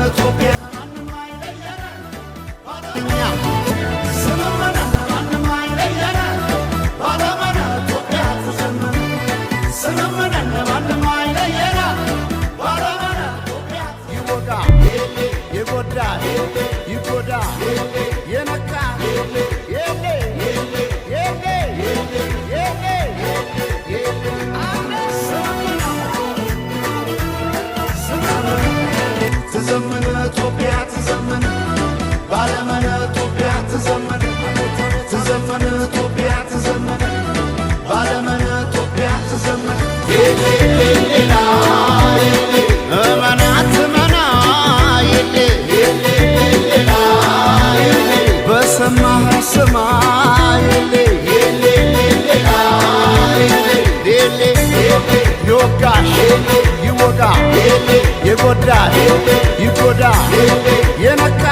ኢትዮጵያ ይጎዳ የነካ ትዘምን ኢትዮጵያ ትዘምን ባለመነ ኢትዮጵያ ትዘምን ትዘምን ኢትዮጵያ ትዘምን ባለመነ ኢትዮጵያ ትዘምን እመናት መና በሰማህ ስማ ይወጋሽ ይወጋ የጎዳ ይጎዳ የነካ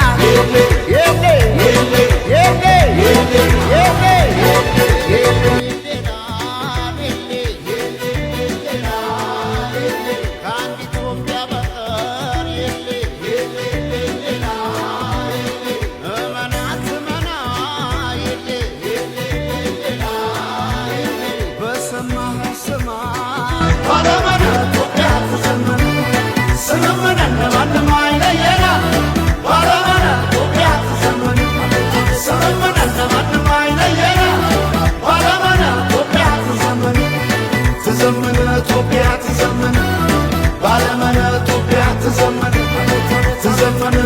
ትዘምን ኢትዮጵያ ትዘምን ባለመነ ኢትዮጵያ ትዘምን ትዘምን